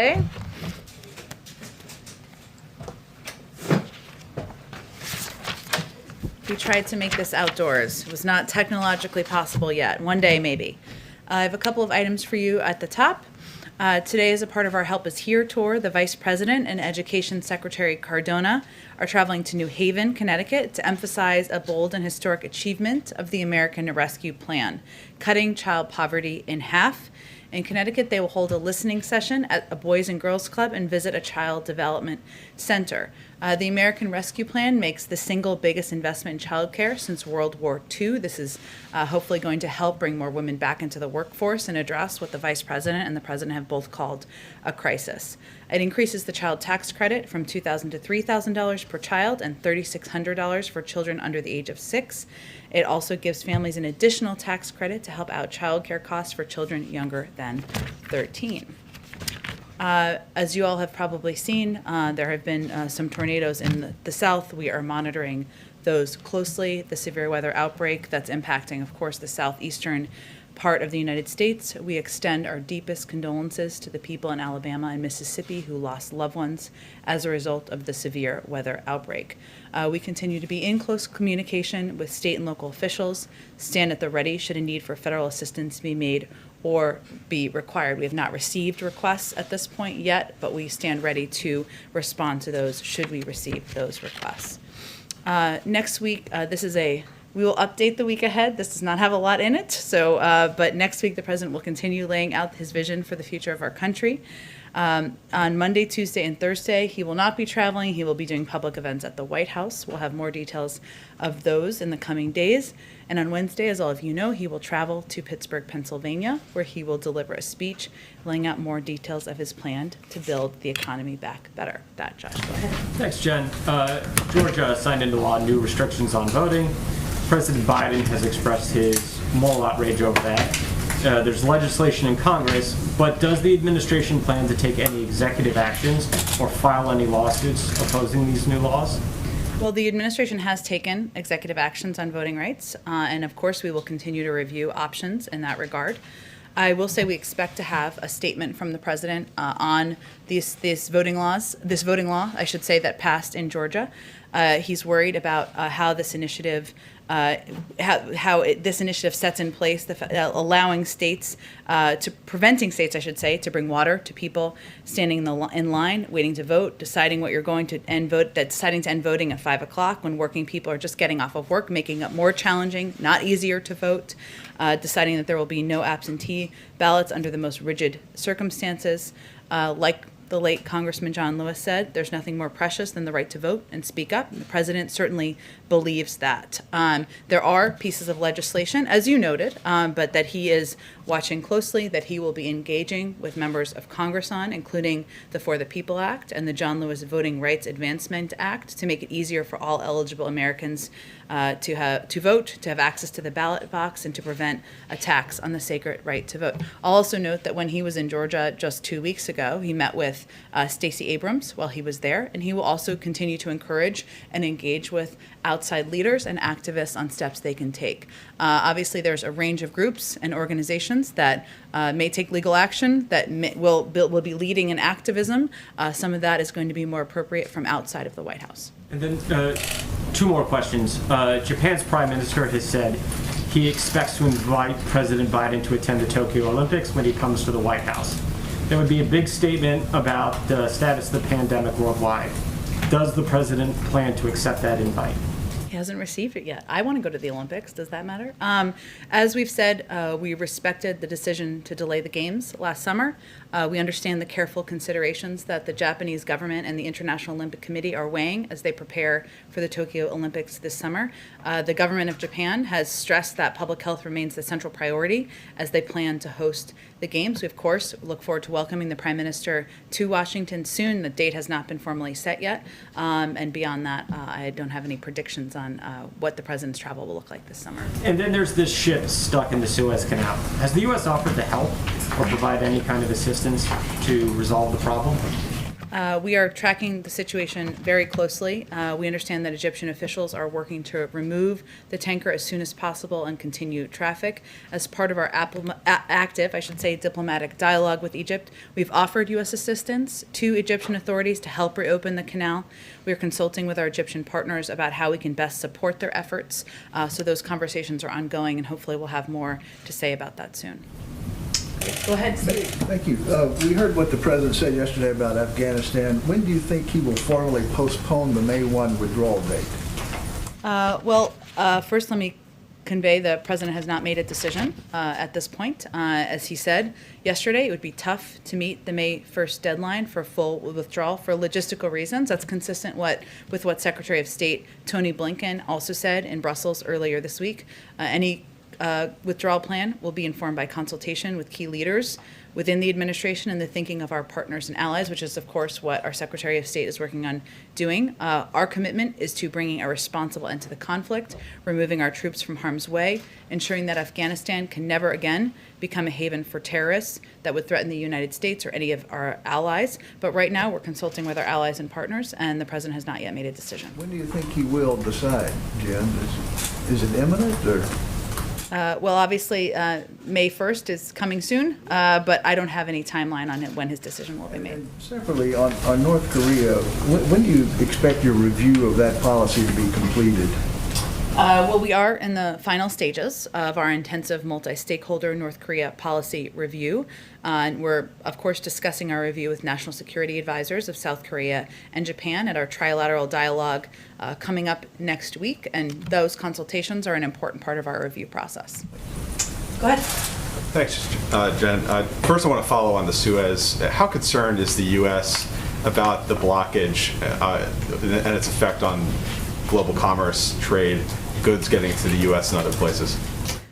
Okay. We tried to make this outdoors. It was not technologically possible yet. One day, maybe. I have a couple of items for you at the top. Today, as a part of our Help Is Here tour, the Vice President and Education Secretary Cardona are traveling to New Haven, Connecticut to emphasize a bold and historic achievement of the American Rescue Plan, cutting child poverty in half. In Connecticut, they will hold a listening session at a Boys and Girls Club and visit a child development center. The American Rescue Plan makes the single biggest investment in childcare since World War II. This is hopefully going to help bring more women back into the workforce and address what the Vice President and the President have both called a crisis. It increases the child tax credit from $2,000 to $3,000 per child and $3,600 for children under the age of 6. It also gives families an additional tax credit to help out childcare costs for children younger than 13. As you all have probably seen, there have been some tornadoes in the south. We are monitoring those closely. The severe weather outbreak that's impacting, of course, the southeastern part of the United States. We extend our deepest condolences to the people in Alabama and Mississippi who lost loved ones as a result of the severe weather outbreak. We continue to be in close communication with state and local officials, stand at the ready should a need for federal assistance be made or be required. We have not received requests at this point yet, but we stand ready to respond to those should we receive those requests. Next week, we will update the week ahead. This does not have a lot in it, but next week the President will continue laying out his vision for the future of our country. On Monday, Tuesday, and Thursday, he will not be traveling. He will be doing public events at the White House. We'll have more details of those in the coming days. And on Wednesday, as all of you know, he will travel to Pittsburgh, Pennsylvania, where he will deliver a speech laying out more details of his plan to build the economy back better. That, Josh, go ahead. Thanks, Jen. Georgia signed into law new restrictions on voting. President Biden has expressed his moral outrage over that. There's legislation in Congress, but does the administration plan to take any executive actions or file any lawsuits opposing these new laws? Well, the administration has taken executive actions on voting rights, and of course we will continue to review options in that regard. I will say we expect to have a statement from the president on this voting law, I should say, that passed in Georgia. He's worried about how this initiative this initiative sets in place, allowing states, preventing states, I should say, to bring water to people standing in line, waiting to vote, deciding what you're going to end vote, deciding to end voting at 5 o'clock when working people are just getting off of work, making it more challenging, not easier to vote, deciding that there will be no absentee ballots under the most rigid circumstances, like the late Congressman John Lewis said, there's nothing more precious than the right to vote and speak up. The president certainly believes that. There are pieces of legislation, as you noted, but that he is watching closely, that he will be engaging with members of Congress on, including the For the People Act and the John Lewis Voting Rights Advancement Act, to make it easier for all eligible Americans to vote, to have access to the ballot box, and to prevent attacks on the sacred right to vote. I'll also note that when he was in Georgia just 2 weeks ago, he met with Stacey Abrams while he was there, and he will also continue to encourage and engage with outside leaders and activists on steps they can take. Obviously, there's a range of groups and organizations that may take legal action, that will be leading in activism. Some of that is going to be more appropriate from outside of the White House. And then two more questions. Japan's prime minister has said he expects to invite President Biden to attend the Tokyo Olympics when he comes to the White House. That would be a big statement about the status of the pandemic worldwide. Does the president plan to accept that invite? He hasn't received it yet. I want to go to the Olympics. Does that matter? As we've said, we respected the decision to delay the games last summer. We understand the careful considerations that the Japanese government and the International Olympic Committee are weighing as they prepare for the Tokyo Olympics this summer. The government of Japan has stressed that public health remains the central priority as they plan to host the games. We, of course, look forward to welcoming the Prime Minister to Washington soon. The date has not been formally set yet. And beyond that, I don't have any predictions on what the president's travel will look like this summer. And then there's this ship stuck in the Suez Canal. Has the U.S. offered to help or provide any kind of assistance to resolve the problem? We are tracking the situation very closely. We understand that Egyptian officials are working to remove the tanker as soon as possible and continue traffic. As part of our active, diplomatic dialogue with Egypt, we've offered U.S. assistance to Egyptian authorities to help reopen the canal. We are consulting with our Egyptian partners about how we can best support their efforts. So those conversations are ongoing, and hopefully we'll have more to say about that soon. Go ahead, Steve. Thank you. We heard what the president said yesterday about Afghanistan. When do you think he will formally postpone the May 1 withdrawal date? First let me convey the president has not made a decision at this point. As he said yesterday, it would be tough to meet the May 1st deadline for full withdrawal for logistical reasons. That's consistent with what Secretary of State Tony Blinken also said in Brussels earlier this week. Any withdrawal plan will be informed by consultation with key leaders within the administration and the thinking of our partners and allies, which is, of course, what our Secretary of State is working on doing. Our commitment is to bringing a responsible end to the conflict, removing our troops from harm's way, ensuring that Afghanistan can never again become a haven for terrorists that would threaten the United States or any of our allies. But right now, we're consulting with our allies and partners, and the president has not yet made a decision. When do you think he will decide, Jen? Is it imminent, or? Obviously, May 1st is coming soon, but I don't have any timeline on when his decision will be made. And separately, on North Korea, when do you expect your review of that policy to be completed? We are in the final stages of our intensive multi-stakeholder North Korea policy review. And we're, of course, discussing our review with national security advisors of South Korea and Japan at our trilateral dialogue coming up next week. And those consultations are an important part of our review process. Go ahead. Thanks, Jen. First, I want to follow on the Suez. How concerned is the U.S. about the blockage and its effect on global commerce, trade, goods getting to the U.S. and other places?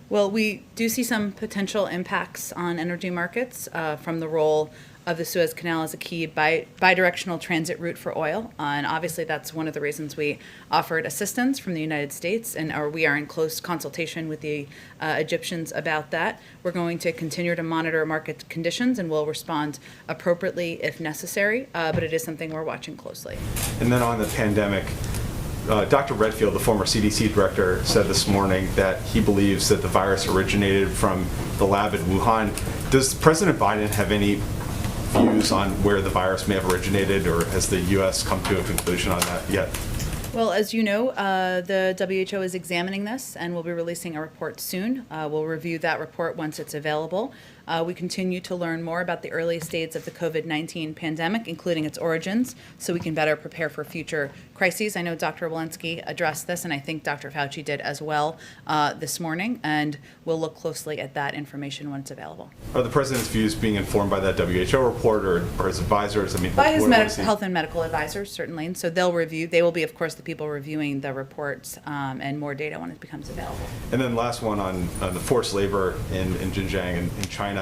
Well, we do see some potential impacts on energy markets from the role of the Suez Canal as a key bidirectional transit route for oil. And obviously, that's one of the reasons we offered assistance from the United States, and we are in close consultation with the Egyptians about that. We're going to continue to monitor market conditions, and we'll respond appropriately if necessary, but it is something we're watching closely. And then on the pandemic, Dr. Redfield, the former CDC director, said this morning that he believes that the virus originated from the lab in Wuhan. Does President Biden have any views on where the virus may have originated, or has the U.S. come to a conclusion on that yet? Well, as you know, the WHO is examining this and will be releasing a report soon. We'll review that report once it's available. We continue to learn more about the early stages of the COVID-19 pandemic, including its origins, so we can better prepare for future crises. I know Dr. Walensky addressed this, and I think Dr. Fauci did as well this morning, and we'll look closely at that information when it's available. Are the president's views being informed by that WHO report or his advisors? I mean, by his health and medical advisors, certainly. And so they'll review. They will be, of course, the people reviewing the reports and more data when it becomes available. And then last one on the forced labor in Xinjiang in China.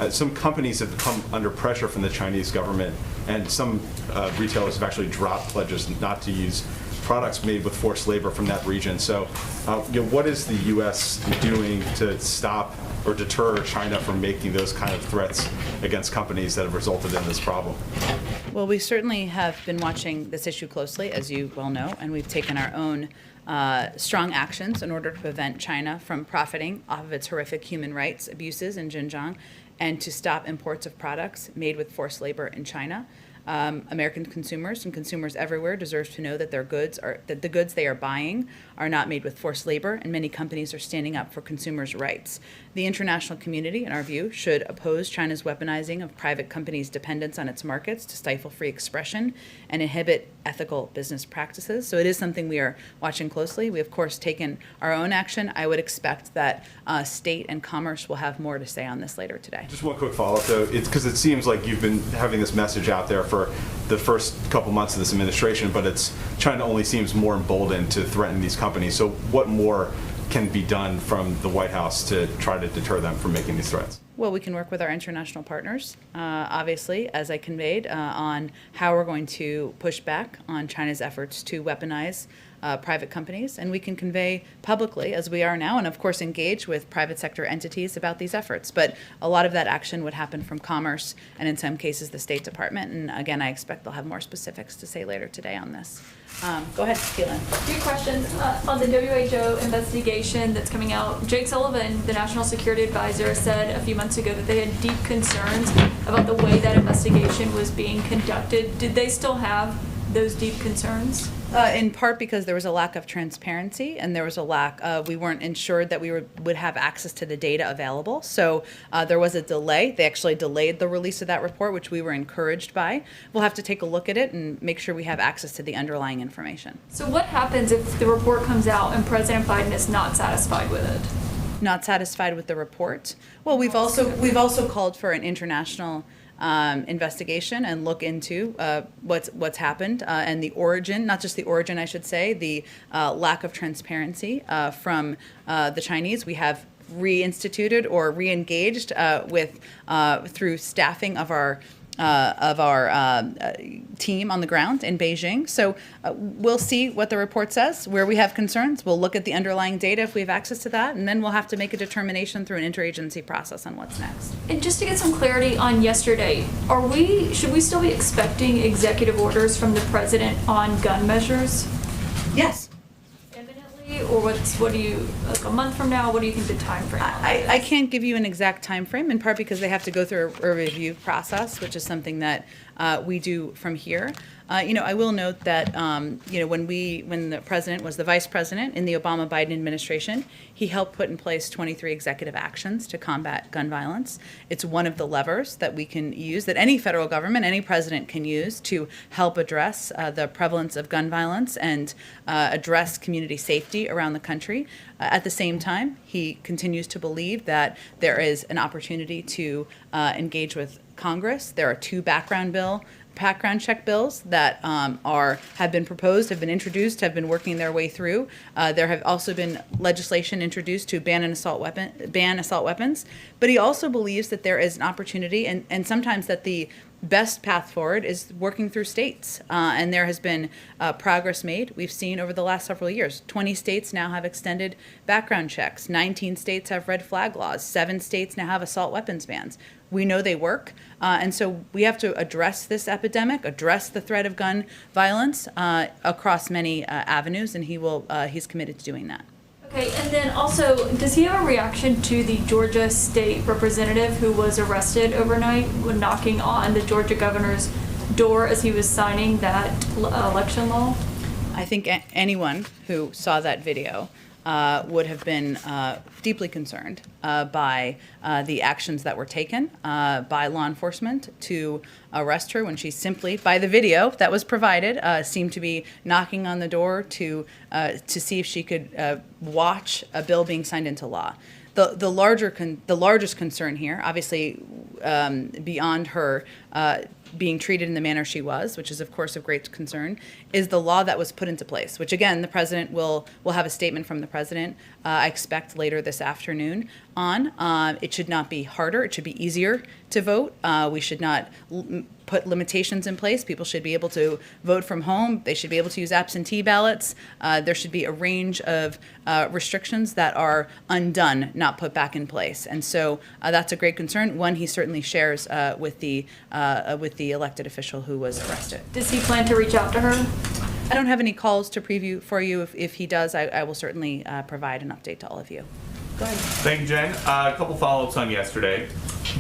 Some companies have come under pressure from the Chinese government, and some retailers have actually dropped pledges not to use products made with forced labor from that region. So what is the U.S. doing to stop or deter China from making those kind of threats against companies that have resulted in this problem? Well, we certainly have been watching this issue closely, as you well know, and we've taken our own strong actions in order to prevent China from profiting off of its horrific human rights abuses in Xinjiang and to stop imports of products made with forced labor in China. American consumers and consumers everywhere deserve to know that the goods they are buying are not made with forced labor, and many companies are standing up for consumers' rights. The international community, in our view, should oppose China's weaponizing of private companies' dependence on its markets to stifle free expression and inhibit ethical business practices. So it is something we are watching closely. We, of course, taken our own action. I would expect that state and commerce will have more to say on this later today. Just one quick follow-up, though. It's because it seems like you've been having this message out there for the first couple months of this administration, but China only seems more emboldened to threaten these companies. So what more can be done from the White House to try to deter them from making these threats? Well, we can work with our international partners, obviously, as I conveyed, on how we're going to push back on China's efforts to weaponize private companies, and we can convey publicly, as we are now, and of course engage with private sector entities about these efforts. But a lot of that action would happen from Commerce and in some cases the State Department. And again, I expect they'll have more specifics to say later today on this. Go ahead, Caitlin. Few questions on the WHO investigation that's coming out. Jake Sullivan, the National Security Advisor, said a few months ago that they had deep concerns about the way that investigation was being conducted. Did they still have those deep concerns? In part because there was a lack of transparency and there was a lack we weren't ensured that we would have access to the data available. So there was a delay. They actually delayed the release of that report, which we were encouraged by. We'll have to take a look at it and make sure we have access to the underlying information. So what happens if the report comes out and President Biden is not satisfied with it? Not satisfied with the report? Well, we've also called for an international investigation and look into what's happened and the origin, not just the origin, I should say, the lack of transparency from the Chinese. We have reinstituted or re-engaged with through staffing of our team on the ground in Beijing. So we'll see what the report says. Where we have concerns, we'll look at the underlying data if we have access to that, and then we'll have to make a determination through an interagency process on what's next. And just to get some clarity on yesterday, should we still be expecting executive orders from the president on gun measures? Yes. Imminently, or what do you, like a month from now, what do you think the time frame on that is? I can't give you an exact time frame, in part because they have to go through a review process, which is something that we do from here. I will note that when the president was the vice president in the Obama-Biden administration, he helped put in place 23 executive actions to combat gun violence. It's one of the levers that we can use, that any federal government, any president can use to help address the prevalence of gun violence and address community safety around the country. At the same time, he continues to believe that there is an opportunity to engage with Congress. There are two background check bills that have been proposed, have been introduced, have been working their way through. There have also been legislation introduced to ban assault weapons. But he also believes that there is an opportunity, and sometimes that the best path forward is working through states. And there has been progress made. We've seen over the last several years, 20 states now have extended background checks. 19 states have red flag laws. 7 states now have assault weapons bans. We know they work. And so we have to address this epidemic, address the threat of gun violence across many avenues, and he's committed to doing that. Okay, and then also, does he have a reaction to the Georgia state representative who was arrested overnight when knocking on the Georgia governor's door as he was signing that election law? I think anyone who saw that video would have been deeply concerned by the actions that were taken by law enforcement to arrest her when she simply, by the video that was provided, seemed to be knocking on the door to see if she could watch a bill being signed into law. The largest concern here, obviously, beyond her being treated in the manner she was, which is of course of great concern, is the law that was put into place, which again the president will have a statement from the president I expect later this afternoon on. It should not be harder, it should be easier to vote. We should not put limitations in place. People should be able to vote from home. They should be able to use absentee ballots. There should be a range of restrictions that are undone, not put back in place. And so that's a great concern. One he certainly shares with the elected official who was arrested. Does he plan to reach out to her? I don't have any calls to preview for you. If he does, I will certainly provide an update to all of you. Go ahead. Thank you, Jen. A couple follow-ups on yesterday.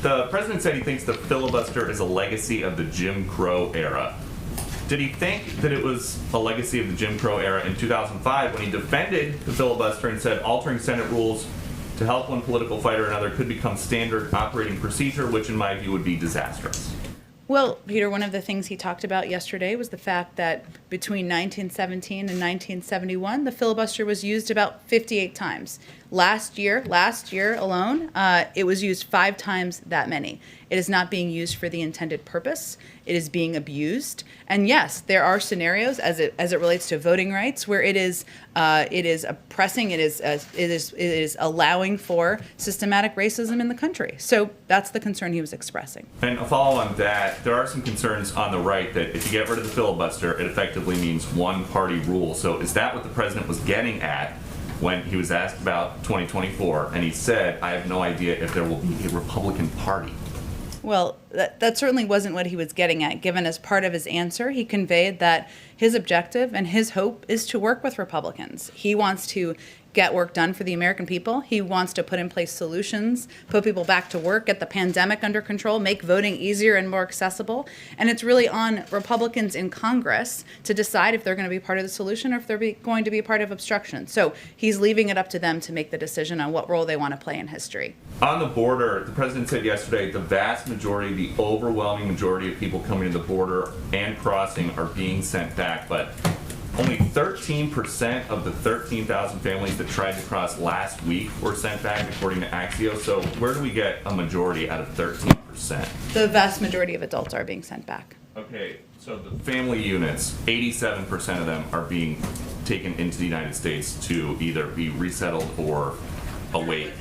The president said he thinks the filibuster is a legacy of the Jim Crow era. Did he think that it was a legacy of the Jim Crow era in 2005 when he defended the filibuster and said altering Senate rules to help one political fighter or another could become standard operating procedure, which in my view would be disastrous? Well, Peter, one of the things he talked about yesterday was the fact that between 1917 and 1971, the filibuster was used about 58 times. Last year alone, it was used 5 times that many. It is not being used for the intended purpose. It is being abused. And yes, there are scenarios as it relates to voting rights where it is oppressing. It is allowing for systematic racism in the country. So that's the concern he was expressing. And a follow on that, there are some concerns on the right that if you get rid of the filibuster, it effectively means one party rule. So is that what the president was getting at when he was asked about 2024? And he said, I have no idea if there will be a Republican Party. Well, that certainly wasn't what he was getting at. Given as part of his answer, he conveyed that his objective and his hope is to work with Republicans. He wants to get work done for the American people. He wants to put in place solutions, put people back to work, get the pandemic under control, make voting easier and more accessible. And it's really on Republicans in Congress to decide if they're going to be part of the solution or if they're going to be part of obstruction. So he's leaving it up to them to make the decision on what role they want to play in history. On the border, the president said yesterday the vast majority, the overwhelming majority of people coming to the border and crossing are being sent back, but only 13% of the 13,000 families that tried to cross last week were sent back, according to Axios. So where do we get a majority out of 13%? The vast majority of adults are being sent back. Okay, so the family units, 87% of them are being taken into the United States to either be resettled or await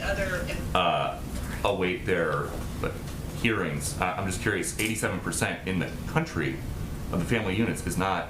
their hearings. I'm just curious, 87% in the country of the family units is not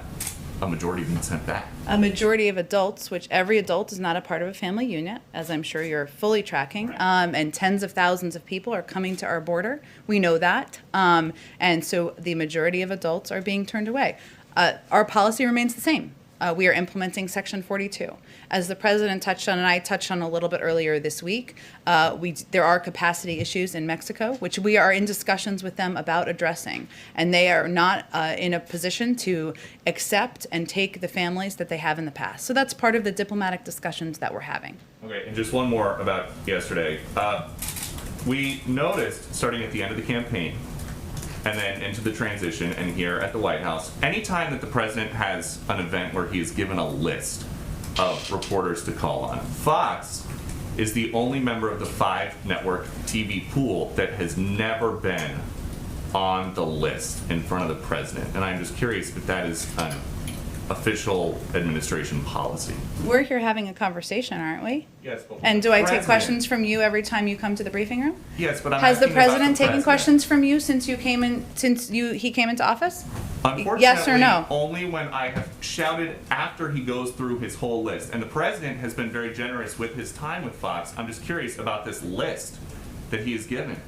a majority being sent back. A majority of adults, which every adult is not a part of a family unit, as I'm sure you're fully tracking, and tens of thousands of people are coming to our border. We know that. And so the majority of adults are being turned away. Our policy remains the same. We are implementing Section 42. As the president touched on, and I touched on a little bit earlier this week, there are capacity issues in Mexico, which we are in discussions with them about addressing. And they are not in a position to accept and take the families that they have in the past. So that's part of the diplomatic discussions that we're having. Okay, and just one more about yesterday. We noticed, starting at the end of the campaign, and then into the transition and here at the White House, anytime that the president has an event where he is given a list of reporters to call on, Fox is the only member of the 5-network TV pool that has never been on the list in front of the president. And I'm just curious if that is an official administration policy. We're here having a conversation, aren't we? Yes, but And do I take president- questions from you every time you come to the briefing room? Yes, but I'm Has the asking about president taken president. questions from you since he came into office? Unfortunately, Yes or no? only when I have shouted after he goes through his whole list. And the president has been very generous with his time with Fox. I'm just curious about this list that he has given.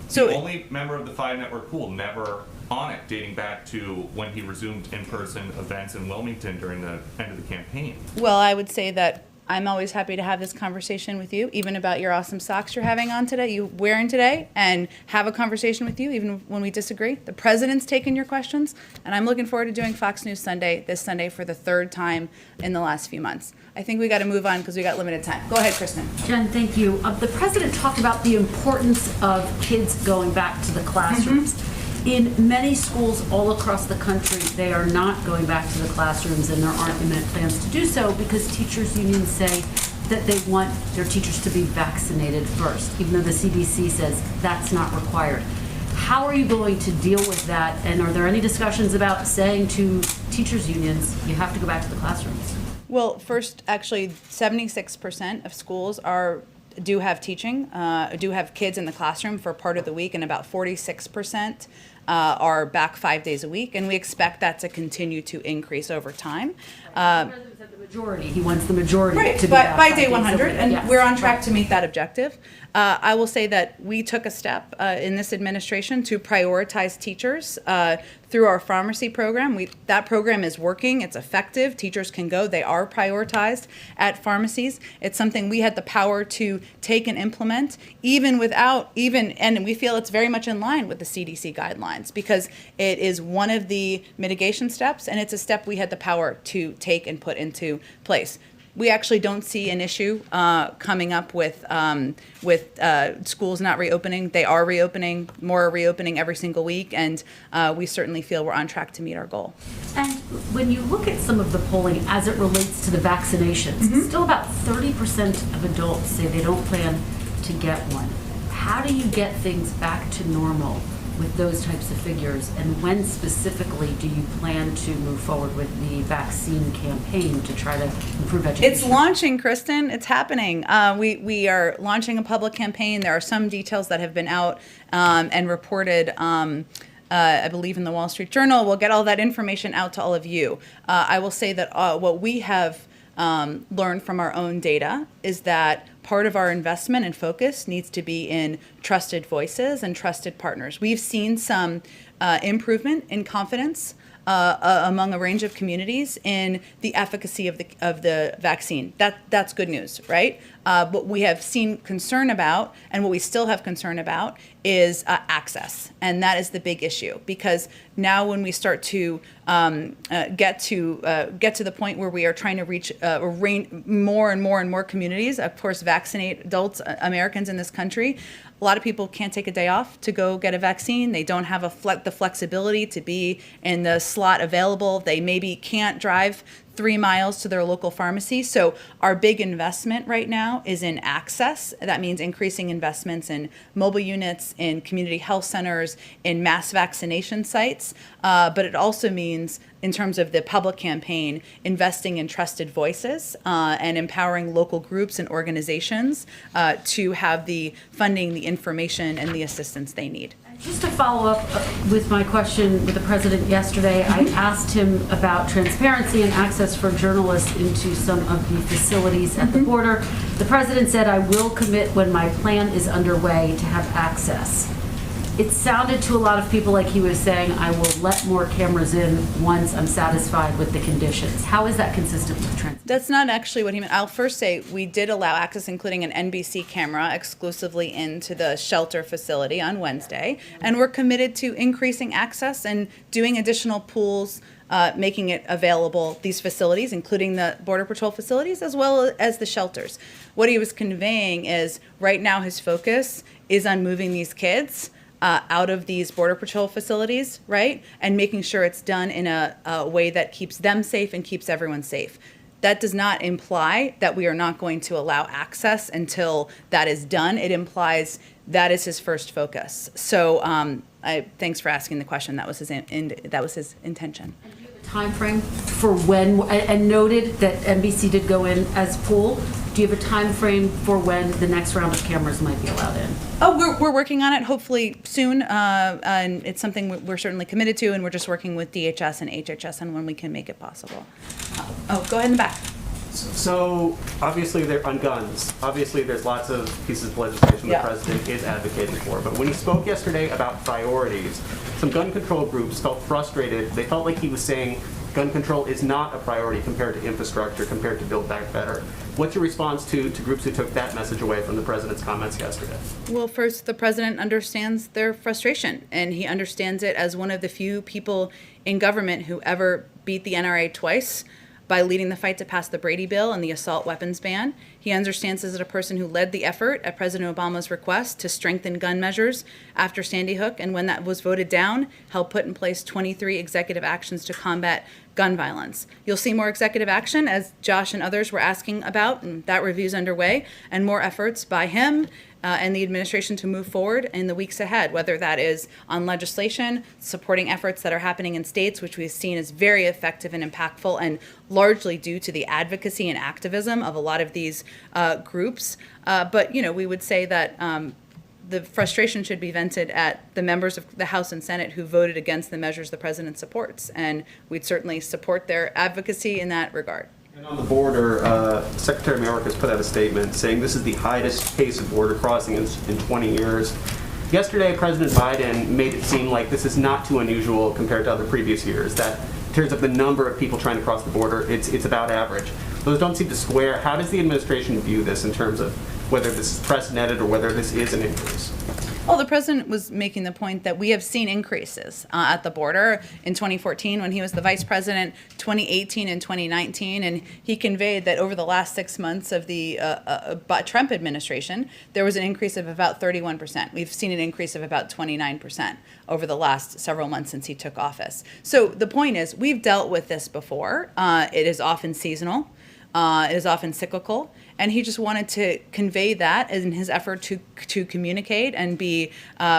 So The only member of the 5-network pool never on it, dating back to when he resumed in-person events in Wilmington during the end of the campaign. Well, I would say that I'm always happy to have this conversation with you, even about your awesome socks you're having on today, you wearing today, and have a conversation with you, even when we disagree. The president's taken your questions, and I'm looking forward to doing Fox News Sunday this Sunday for the 3rd time in the last few months. I think we got to move on because we got limited time. Go ahead, Kristen. Jen, thank you. The president talked about the importance of kids going back to the classrooms. In many schools all across the country, they are not going back to the classrooms, and there aren't imminent plans to do so because teachers' unions say that they want their teachers to be vaccinated first, even though the CDC says that's not required. How are you going to deal with that, and are there any discussions about saying to teachers' unions, you have to go back to the classrooms? Well, first, actually, 76% of schools do have teaching, do have kids in the classroom for part of the week, and about 46% are back 5 days a week, and we expect that to continue to increase over time. The president said the majority. He wants the majority Right, to be by back day 5 days a 100, week. and Yes, we're on track right. to meet that objective. I will say that we took a step in this administration to prioritize teachers through our pharmacy program. That program is working. It's effective. Teachers can go. They are prioritized at pharmacies. It's something we had the power to take and implement, and we feel it's very much in line with the CDC guidelines because it is one of the mitigation steps, and it's a step we had the power to take and put into place. we actually don't see an issue coming up with schools not reopening. They are reopening. More are reopening every single week, and we certainly feel we're on track to meet our goal. And when you look at some of the polling as it relates to the vaccinations, still about 30% of adults say they don't plan to get one. How do you get things back to normal with those types of figures? And when specifically do you plan to move forward with the vaccine campaign to try to improve education? It's launching, Kristen. It's happening. We are launching a public campaign. There are some details that have been out and reported, I believe, in the Wall Street Journal. We'll get all that information out to all of you. I will say that what we have learned from our own data is that part of our investment and focus needs to be in trusted voices and trusted partners. We've seen some improvement in confidence among a range of communities in the efficacy of the vaccine. That's good news, right? What we have seen concern about, and what we still have concern about, is access, and that is the big issue. Because now, when we start to get to the point where we are trying to reach more and more communities, of course, vaccinate adults, Americans in this country. A lot of people can't take a day off to go get a vaccine. They don't have the flexibility to be in the slot available. They maybe can't drive 3 miles to their local pharmacy. So our big investment right now is in access. That means increasing investments in mobile units, in community health centers, in mass vaccination sites. But it also means, in terms of the public campaign, investing in trusted voices and empowering local groups and organizations to have the funding, the information, and the assistance they need. Just to follow up with my question with the president yesterday, I asked him about transparency and access for journalists into some of the facilities at the border. The president said, "I will commit when my plan is underway to have access." It sounded to a lot of people like he was saying, "I will let more cameras in once I'm satisfied with the conditions." How is that consistent with transparency? That's not actually what he meant. I'll first say we did allow access, including an NBC camera, exclusively into the shelter facility on Wednesday. And we're committed to increasing access and doing additional pools, making it available, these facilities, including the Border Patrol facilities, as well as the shelters. What he was conveying is right now his focus is on moving these kids out of these Border Patrol facilities, right? And making sure it's done in a way that keeps them safe and keeps everyone safe. That does not imply that we are not going to allow access until that is done. It implies that is his first focus. So thanks for asking the question. That was his intention. Time frame for when, and noted that NBC did go in as pool. Do you have a time frame for when the next round of cameras might be allowed in? Oh, we're working on it, hopefully soon, and it's something we're certainly committed to, and we're just working with DHS and HHS on when we can make it possible. Go ahead in the back. So obviously they're on guns. Obviously there's lots of pieces of legislation the president is advocating for. But when he spoke yesterday about priorities, some gun control groups felt frustrated. They felt like he was saying gun control is not a priority compared to infrastructure, compared to Build Back Better. What's your response to groups who took that message away from the president's comments yesterday? Well, first, the president understands their frustration, and he understands it as one of the few people in government who ever beat the NRA twice by leading the fight to pass the Brady Bill and the assault weapons ban. He understands as a person who led the effort at President Obama's request to strengthen gun measures after Sandy Hook, and when that was voted down, helped put in place 23 executive actions to combat gun violence. You'll see more executive action, as Josh and others were asking about, and that review's underway, and more efforts by him and the administration to move forward in the weeks ahead, whether that is on legislation, supporting efforts that are happening in states, which we've seen is very effective and impactful, and largely due to the advocacy and activism of a lot of these groups. But, we would say that the frustration should be vented at the members of the House and Senate who voted against the measures the president supports, and we'd certainly support their advocacy in that regard. And on the border, Secretary Mayorkas has put out a statement saying this is the highest pace of border crossing in 20 years. Yesterday, President Biden made it seem like this is not too unusual compared to other previous years, that in terms of the number of people trying to cross the border, it's about average. Those don't seem to square. How does the administration view this in terms of whether this is precedented or whether this is an increase? Well, the president was making the point that we have seen increases at the border in 2014 when he was the vice president, 2018 and 2019, and he conveyed that over the last 6 months of the Trump administration, there was an increase of about 31%. We've seen an increase of about 29% over the last several months since he took office. So the point is, we've dealt with this before. It is often seasonal. It is often cyclical, and he just wanted to convey that in his effort to communicate and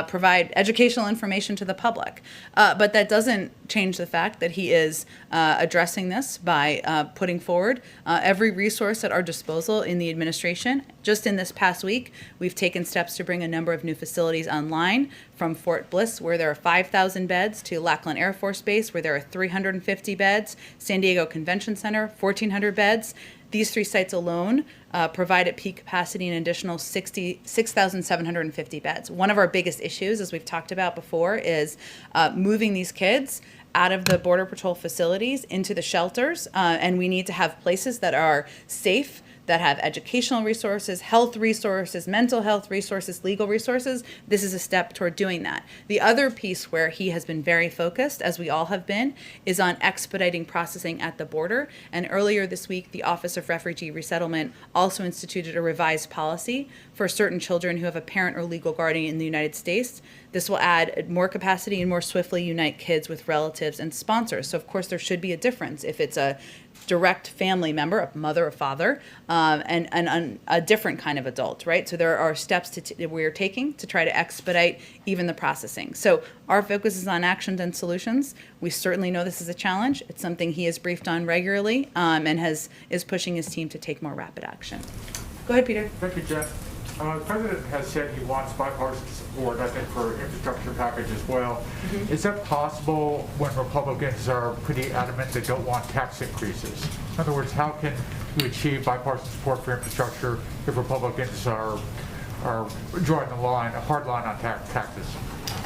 provide educational information to the public. But that doesn't change the fact that he is addressing this by putting forward every resource at our disposal in the administration. Just in this past week, we've taken steps to bring a number of new facilities online, from Fort Bliss, where there are 5,000 beds, to Lackland Air Force Base, where there are 350 beds, San Diego Convention Center, 1,400 beds. These 3 sites alone provide at peak capacity an additional 6,750 beds. One of our biggest issues, as we've talked about before, is moving these kids out of the Border Patrol facilities into the shelters, and we need to have places that are safe, that have educational resources, health resources, mental health resources, legal resources. This is a step toward doing that. The other piece where he has been very focused, as we all have been, is on expediting processing at the border. And earlier this week, the Office of Refugee Resettlement also instituted a revised policy for certain children who have a parent or legal guardian in the United States. This will add more capacity and more swiftly unite kids with relatives and sponsors. So, of course, there should be a difference if it's a direct family member, a mother or father, and a different kind of adult, right? So there are steps that we're taking to try to expedite even the processing. So our focus is on actions and solutions. We certainly know this is a challenge. It's something he is briefed on regularly, and is pushing his team to take more rapid action. Go ahead, Peter. Thank you, Jeff. The president has said he wants bipartisan support, I think, for infrastructure package as well. Mm-hmm. Is that possible when Republicans are pretty adamant they don't want tax increases? In other words, how can you achieve bipartisan support for infrastructure if Republicans are drawing a hard line on taxes?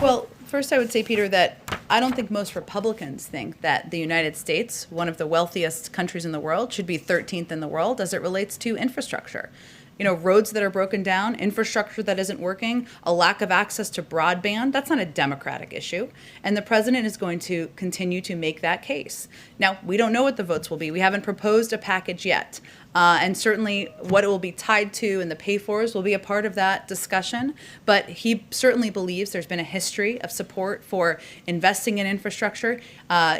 Well, first I would say, Peter, that I don't think most Republicans think that the United States, one of the wealthiest countries in the world, should be 13th in the world as it relates to infrastructure. You know, roads that are broken down, infrastructure that isn't working, a lack of access to broadband, that's not a Democratic issue. And the president is going to continue to make that case. Now, we don't know what the votes will be. We haven't proposed a package yet. And certainly what it will be tied to and the pay-fors will be a part of that discussion. But he certainly believes there's been a history of support for investing in infrastructure.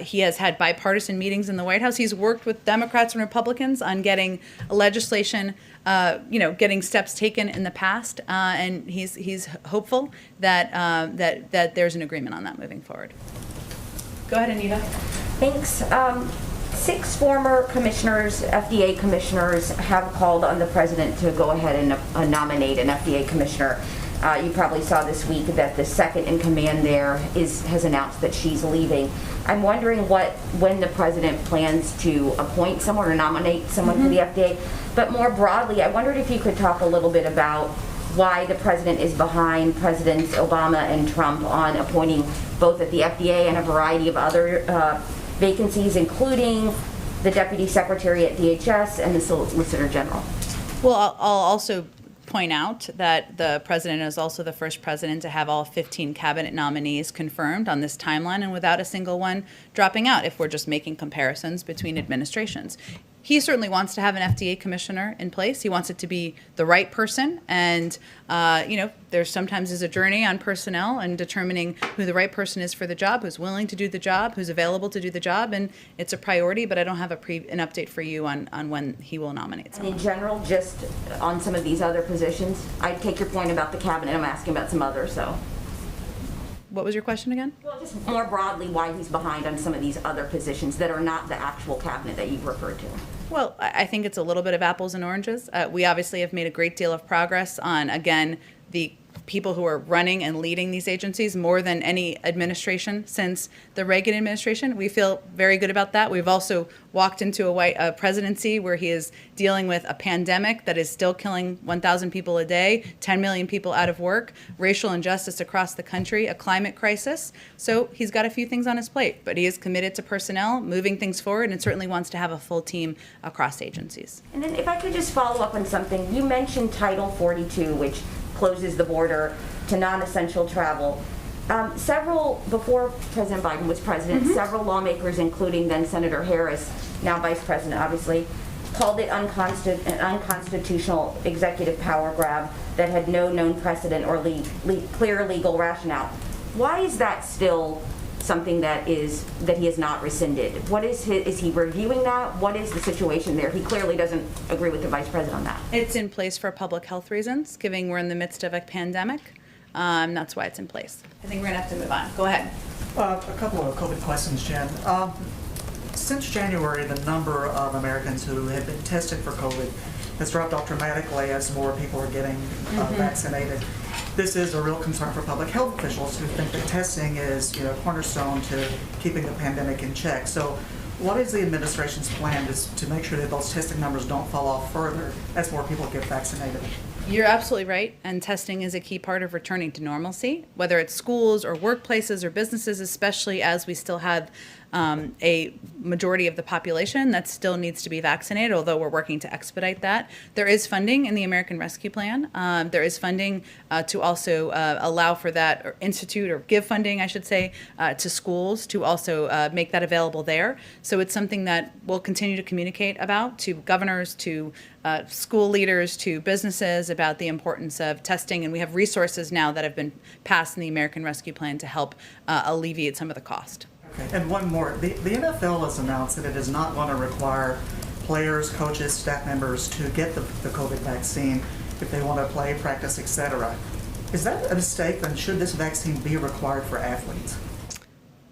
He has had bipartisan meetings in the White House. He's worked with Democrats and Republicans on getting legislation, getting steps taken in the past. And he's hopeful that there's an agreement on that moving forward. Go ahead, Anita. Thanks. 6 former commissioners, FDA commissioners, have called on the president to go ahead and nominate an FDA commissioner. You probably saw this week that the second in command there has announced that she's leaving. I'm wondering when the president plans to appoint someone or nominate someone for the FDA. But more broadly, I wondered if you could talk a little bit about why the president is behind Presidents Obama and Trump on appointing both at the FDA and a variety of other vacancies, including the Deputy Secretary at DHS and the Solicitor General. Well, I'll also point out that the president is also the first president to have all 15 cabinet nominees confirmed on this timeline and without a single one dropping out, if we're just making comparisons between administrations. He certainly wants to have an FDA commissioner in place. He wants it to be the right person. And, there sometimes is a journey on personnel and determining who the right person is for the job, who's willing to do the job, who's available to do the job. And it's a priority, but I don't have an update for you on when he will nominate someone. And in general, just on some of these other positions, I take your point about the cabinet. I'm asking about some others, so. What was your question again? Well, just more broadly, why he's behind on some of these other positions that are not the actual cabinet that you've referred to. Well, I think it's a little bit of apples and oranges. We obviously have made a great deal of progress on, again, the people who are running and leading these agencies more than any administration since the Reagan administration. We feel very good about that. We've also walked into a presidency where he is dealing with a pandemic that is still killing 1,000 people a day, 10 million people out of work, racial injustice across the country, a climate crisis. So he's got a few things on his plate, but he is committed to personnel, moving things forward, and certainly wants to have a full team across agencies. And then if I could just follow up on something, you mentioned Title 42, which closes the border to non-essential travel. Before President Biden was president, several lawmakers, including then Senator Harris, now Vice President, obviously, called it an unconstitutional executive power grab that had no known precedent or clear legal rationale. Why is that still something that he has not rescinded? What is he reviewing that? What is the situation there? He clearly doesn't agree with the Vice President on that. It's in place for public health reasons, given we're in the midst of a pandemic. That's why it's in place. I think we're gonna have to move on. Go ahead. A couple of COVID questions, Jen. Since January, the number of Americans who have been tested for COVID has dropped off dramatically as more people are getting vaccinated. This is a real concern for public health officials who think that testing is, cornerstone to keeping the pandemic in check. So, what is the administration's plan to make sure that those testing numbers don't fall off further as more people get vaccinated? You're absolutely right, and testing is a key part of returning to normalcy, whether it's schools or workplaces or businesses, especially as we still have a majority of the population that still needs to be vaccinated, although we're working to expedite that. There is funding in the American Rescue Plan. There is funding to also allow for that, or institute, or give funding, I should say, to schools to also make that available there. So it's something that we'll continue to communicate about to governors, to school leaders, to businesses about the importance of testing. And we have resources now that have been passed in the American Rescue Plan to help alleviate some of the cost. Okay. And one more. The NFL has announced that it is not going to require players, coaches, staff members to get the COVID vaccine if they want to play, practice, etc. Is that a mistake, and should this vaccine be required for athletes?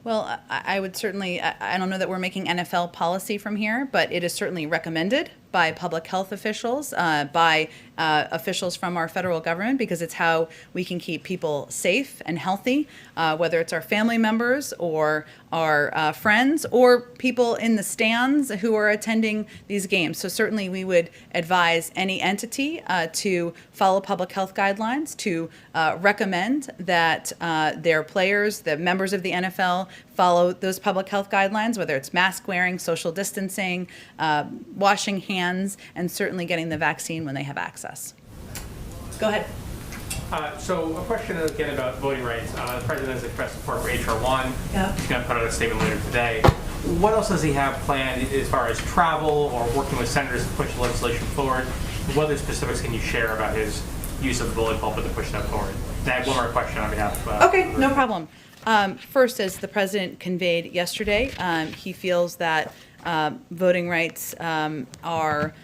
Well, I would certainly, I don't know that we're making NFL policy from here, but it is certainly recommended by public health officials, by officials from our federal government, because it's how we can keep people safe and healthy, whether it's our family members or our friends or people in the stands who are attending these games. So certainly we would advise any entity to follow public health guidelines, to recommend that their players, the members of the NFL, follow those public health guidelines, whether it's mask wearing, social distancing, washing hands, and certainly getting the vaccine when they have access. Go ahead. So a question again about voting rights. The president has expressed support for H.R. 1. Yeah. He's going to put out a statement later today. What else does he have planned as far as travel or working with senators to push the legislation forward? What other specifics can you share about his use of the bullet pulpit to push that forward? And I have one more question on behalf of... Okay, no problem. First, as the president conveyed yesterday, he feels that voting rights are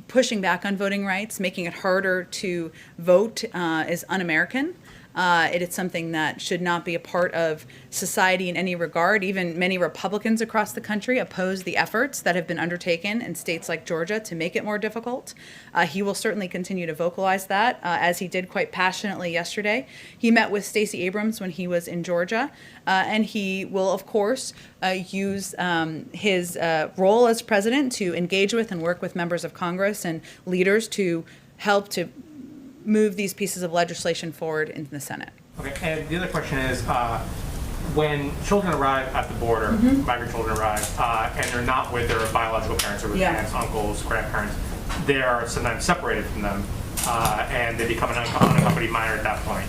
pushing back on voting rights, making it harder to vote is un-American. It is something that should not be a part of society in any regard. Even many Republicans across the country oppose the efforts that have been undertaken in states like Georgia to make it more difficult. He will certainly continue to vocalize that, as he did quite passionately yesterday. He met with Stacey Abrams when he was in Georgia, and he will, of course, use his role as president to engage with and work with members of Congress and leaders to help to move these pieces of legislation forward into the Senate. Okay, and the other question is, when children arrive at the border, migrant children arrive, and they're not with their biological parents or with aunts, uncles, grandparents, they are sometimes separated from them, and they become an unaccompanied minor at that point.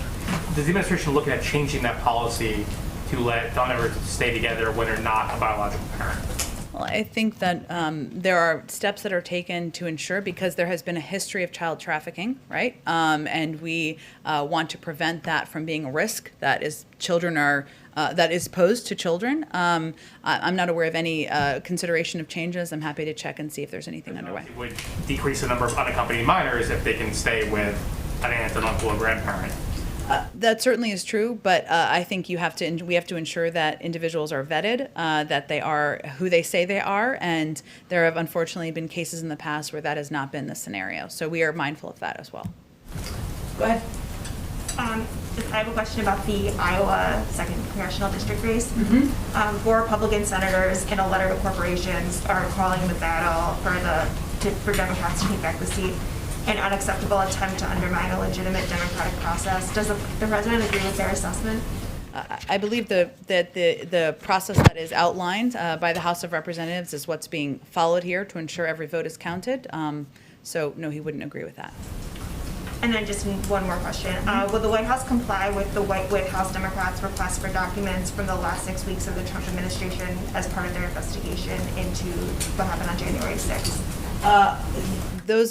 Does the administration looking at changing that policy to let non-immigrants stay together when they're not a biological parent? Well, I think that there are steps that are taken to ensure, because there has been a history of child trafficking, right? And we want to prevent that from being a risk that is that is posed to children. I'm not aware of any consideration of changes. I'm happy to check and see if there's anything underway. It would decrease the number of unaccompanied minors if they can stay with an aunt, an uncle, or grandparent. That certainly is true, but I think we have to ensure that individuals are vetted, that they are who they say they are, and there have unfortunately been cases in the past where that has not been the scenario. So we are mindful of that as well. Go ahead. I have a question about the Iowa 2nd Congressional District race. Four Republican senators, in a letter to corporations, are calling the battle for Democrats to take back the seat an unacceptable attempt to undermine a legitimate democratic process. Does the president agree with their assessment? I believe that the process that is outlined by the House of Representatives is what's being followed here to ensure every vote is counted. So no, he wouldn't agree with that. And then just one more question. Will the White House comply with the White House Democrats' request for documents from the last 6 weeks of the Trump administration as part of their investigation into what happened on January 6th?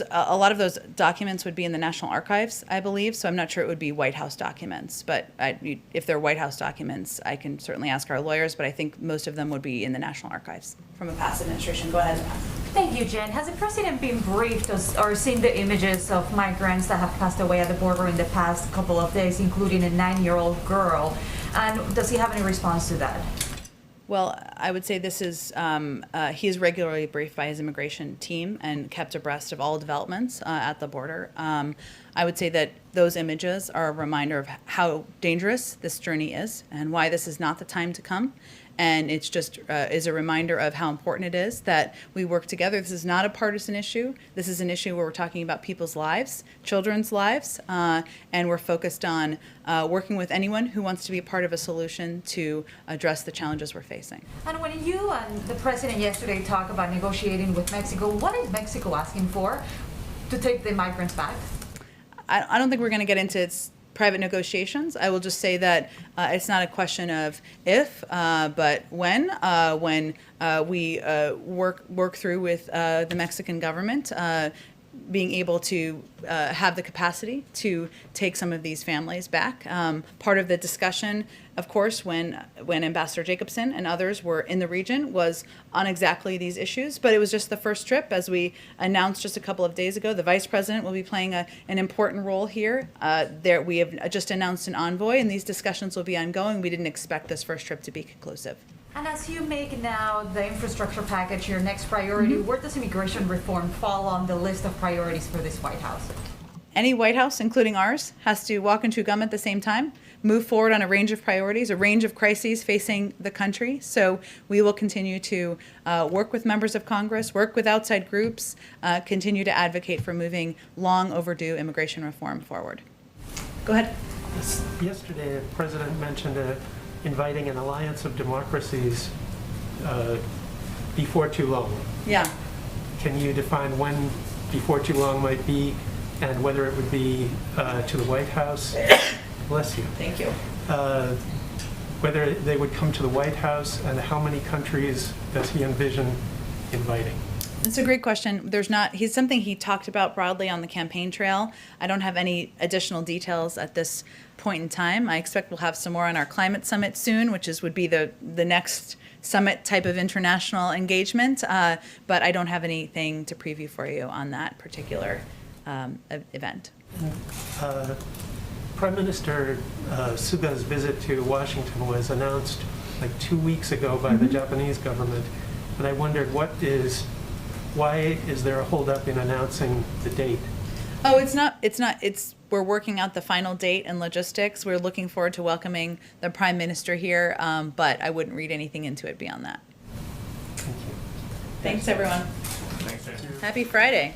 A lot of those documents would be in the National Archives, I believe, so I'm not sure it would be White House documents. But if they're White House documents, I can certainly ask our lawyers, but I think most of them would be in the National Archives from a past administration. Go ahead. Thank you, Jen. Has the president been briefed or seen the images of migrants that have passed away at the border in the past couple of days, including a 9-year-old girl? And does he have any response to that? Well, I would say this is, he is regularly briefed by his immigration team and kept abreast of all developments at the border. I would say that those images are a reminder of how dangerous this journey is and why this is not the time to come. And it's just is a reminder of how important it is that we work together. This is not a partisan issue. This is an issue where we're talking about people's lives, children's lives, and we're focused on working with anyone who wants to be a part of a solution to address the challenges we're facing. And when you and the president yesterday talked about negotiating with Mexico, what is Mexico asking for to take the migrants back? I don't think we're going to get into its private negotiations. I will just say that it's not a question of if, but when we work through with the Mexican government, being able to have the capacity to take some of these families back. Part of the discussion, of course, when Ambassador Jacobson and others were in the region was on exactly these issues, but it was just the first trip. As we announced just a couple of days ago, the Vice President will be playing an important role here. We have just announced an envoy, and these discussions will be ongoing. We didn't expect this first trip to be conclusive. And as you make now the infrastructure package your next priority, where does immigration reform fall on the list of priorities for this White House? Any White House, including ours, has to walk and chew gum at the same time, move forward on a range of priorities, a range of crises facing the country. So we will continue to work with members of Congress, work with outside groups, continue to advocate for moving long overdue immigration reform forward. Go ahead. Yesterday, the President mentioned inviting an alliance of democracies before too long. Yeah. Can you define when before too long might be and whether it would be to the White House? Bless you. Thank you. Whether they would come to the White House and how many countries does he envision inviting? It's a great question. He's something he talked about broadly on the campaign trail. I don't have any additional details at this point in time. I expect we'll have some more on our climate summit soon, which would be the next summit type of international engagement. But I don't have anything to preview for you on that particular event. Prime Minister Suga's visit to Washington was announced like 2 weeks ago by the Japanese government, and I wondered why is there a holdup in announcing the date? Oh, it's not. We're working out the final date and logistics. We're looking forward to welcoming the Prime Minister here, but I wouldn't read anything into it beyond that. Thank you. Thanks, everyone. Thanks, Jen. Happy Friday.